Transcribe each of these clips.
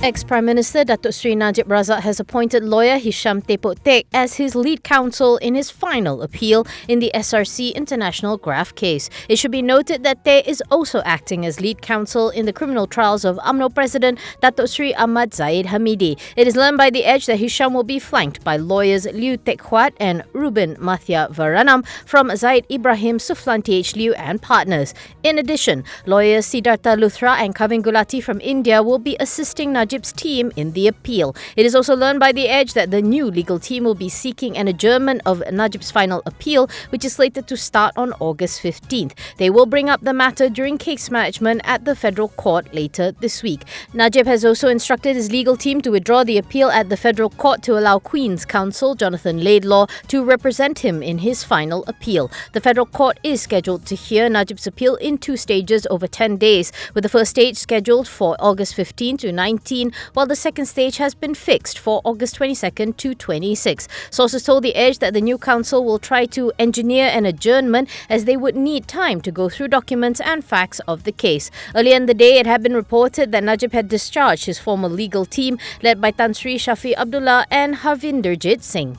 Ex-Prime Minister Datuk Seri Najib Razak has appointed lawyer Hisham Tepok Tek as his lead counsel in his final appeal in the SRC International graft case. It should be noted that Tek is also acting as lead counsel in the criminal trials of UMNO President Datuk Seri Ahmad Zahid Hamidi. It is learned by The Edge that Hisham will be flanked by lawyers Liu Tek Huat and Ruben Mathia Varanam from Zaid Ibrahim Suflan TH and partners. In addition, lawyers Siddhartha Luthra and Kavin Gulati from India will be assisting Najib's team in the appeal. It is also learned by The Edge that the new legal team will be seeking an adjournment of Najib's final appeal, which is slated to start on August 15th. They will bring up the matter during case management at the federal court later this week. Najib has also instructed his legal team to withdraw the appeal at the federal court to allow Queen's counsel Jonathan Laidlaw to represent him in his final appeal. The federal court is scheduled to hear Najib's appeal in 2 stages over 10 days, with the first stage scheduled for August 15 to 19, while the second stage has been fixed for August 22nd to 26. Sources told The Edge that the new council will try to engineer an adjournment as they would need time to go through documents and facts of the case. Earlier in the day, it had been reported that Najib had discharged his former legal team led by Tan Sri Shafi Abdullah and Harvinderjit Singh.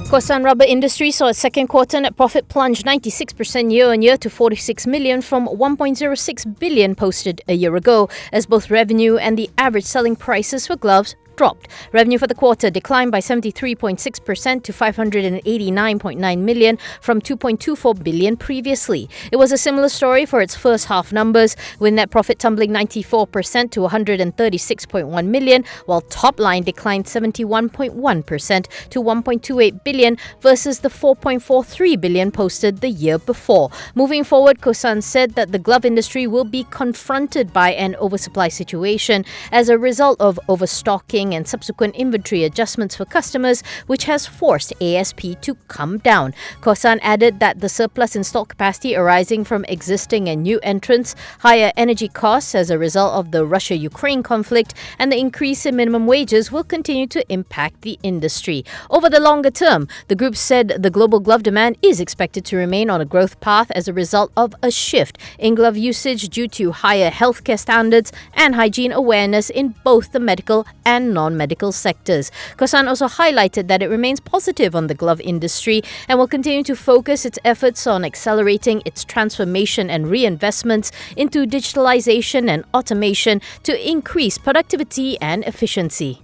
Kosan Rubber Industry saw its second quarter net profit plunge 96% year-on-year to 46 million from 1.06 billion posted a year ago, as both revenue and the average selling prices for gloves dropped. Revenue for the quarter declined by 73.6% to 589.9 million from 2.24 billion previously. It was a similar story for its first half numbers, with net profit tumbling 94% to 136.1 million, while top line declined 71.1% to 1.28 billion versus the 4.43 billion posted the year before. Moving forward, Kosan said that the glove industry will be confronted by an oversupply situation as a result of overstocking and subsequent inventory adjustments for customers, which has forced ASP to come down. Kosan added that the surplus in stock capacity arising from existing and new entrants, higher energy costs as a result of the Russia-Ukraine conflict, and the increase in minimum wages will continue to impact the industry. Over the longer term, the group said the global glove demand is expected to remain on a growth path as a result of a shift in glove usage due to higher healthcare standards and hygiene awareness in both the medical and non-medical sectors. Kosan also highlighted that it remains positive on the glove industry and will continue to focus its efforts on accelerating its transformation and reinvestments into digitalization and automation to increase productivity and efficiency.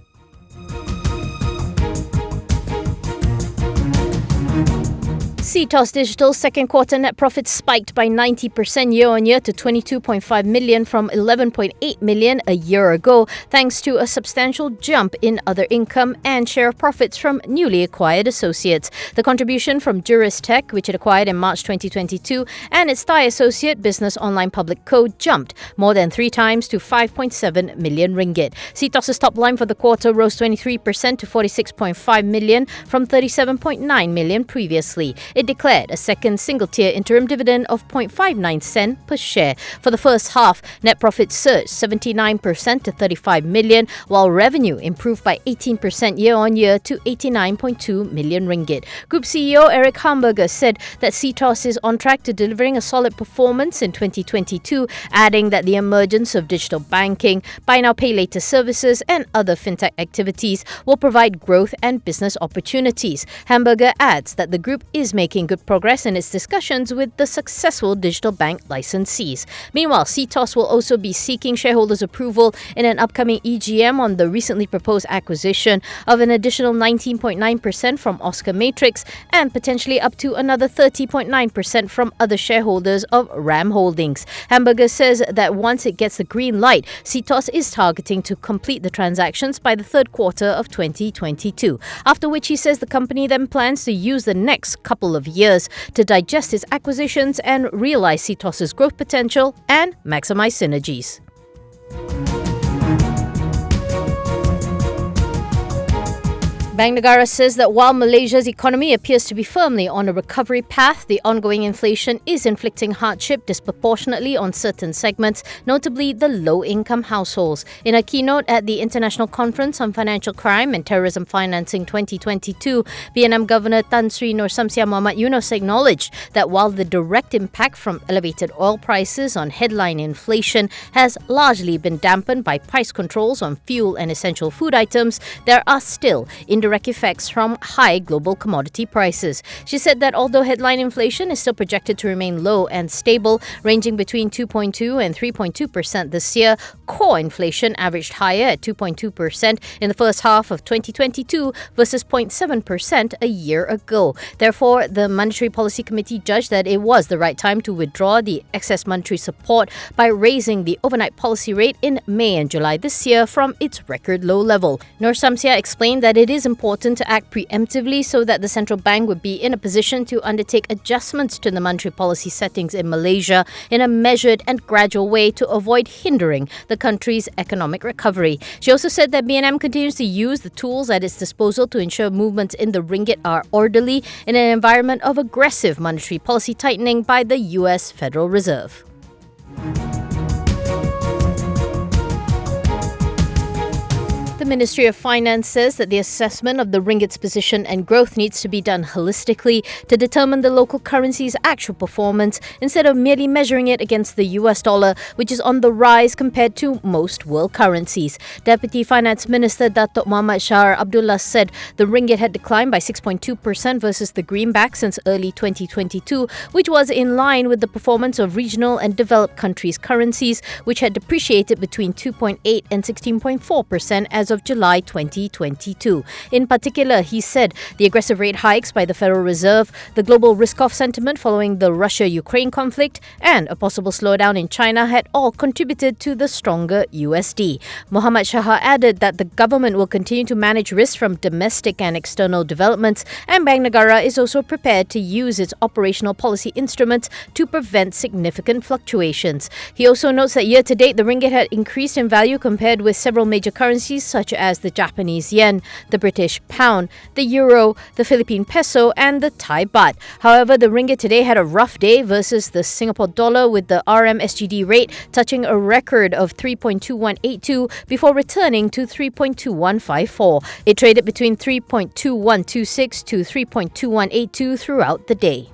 Ctos Digital's second quarter net profit spiked by 90% year-on-year to 22.5 million from 11.8 million a year ago, thanks to a substantial jump in other income and share of profits from newly acquired associates. The contribution from Juris Tech, which it acquired in March 2022, and its Thai associate Business Online Public Co jumped more than 3 times to 5.7 million ringgit. Ctos' top line for the quarter rose 23% to 46.5 million from 37.9 million previously. It declared a second single-tier interim dividend of 0.59 cent per share. For the first half, net profit surged 79% to 35 million, while revenue improved by 18% year-on-year to 89.2 million ringgit. Group CEO Eric Hamburger said that Ctos is on track to delivering a solid performance in 2022, adding that the emergence of digital banking, buy now pay later services and other fintech activities will provide growth and business opportunities. Hamburger adds that the group is making good progress in its discussions with the successful digital bank licensees. Meanwhile, Ctos will also be seeking shareholders' approval in an upcoming EGM on the recently proposed acquisition of an additional 19.9% from Oscar Matrix and potentially up to another 30.9% from other shareholders of RAM Holdings. Hamburger says that once it gets the green light, Ctos is targeting to complete the transactions by the third quarter of 2022, after which he says the company then plans to use the next couple of years to digest its acquisitions and realize Ctos' growth potential and maximize synergies. Bank Negara says that while Malaysia's economy appears to be firmly on a recovery path, the ongoing inflation is inflicting hardship disproportionately on certain segments, notably the low-income households. In a keynote at the International Conference on Financial Crime and Terrorism Financing 2022, BNM Governor Tan Sri Nur Samsia Muhammad Yunus acknowledged that while the direct impact from elevated oil prices on headline inflation has largely been dampened by price controls on fuel and essential food items, there are still indirect effects from high global commodity prices. She said that although headline inflation is still projected to remain low and stable, ranging between 2.2 and 3.2% this year, core inflation averaged higher at 2.2% in the first half of 2022 versus 0.7% a year ago. Therefore, the Monetary Policy Committee judged that it was the right time to withdraw the excess monetary support by raising the overnight policy rate in May and July this year from its record low level. Nur Samsia explained that it is important to act preemptively so that the central bank would be in a position to undertake adjustments to the monetary policy settings in Malaysia in a measured and gradual way to avoid hindering the country's economic recovery. She also said that BNM continues to use the tools at its disposal to ensure movements in the ringgit are orderly in an environment of aggressive monetary policy tightening by the US Federal Reserve. The Ministry of Finance says that the assessment of the ringgit's position and growth needs to be done holistically to determine the local currency's actual performance instead of merely measuring it against the US dollar, which is on the rise compared to most world currencies. Deputy Finance Minister Datuk Muhammad Shahar Abdullah said the ringgit had declined by 6.2% versus the greenback since early 2022, which was in line with the performance of regional and developed countries' currencies, which had depreciated between 2.8 and 16.4% as of July 2022. In particular, he said the aggressive rate hikes by the Federal Reserve, the global risk-off sentiment following the Russia-Ukraine conflict, and a possible slowdown in China had all contributed to the stronger USD. Muhammad Shahar added that the government will continue to manage risks from domestic and external developments, and Bank Negara is also prepared to use its operational policy instruments to prevent significant fluctuations. He also notes that year-to-date, the ringgit had increased in value compared with several major currencies such as the Japanese yen, the British pound, the euro, the Philippine peso, and the Thai baht. However, the ringgit today had a rough day versus the Singapore dollar, with the RM/SGD rate touching a record of 3.2182 before returning to 3.2154. It traded between 3.2126 to 3.2182 throughout the day.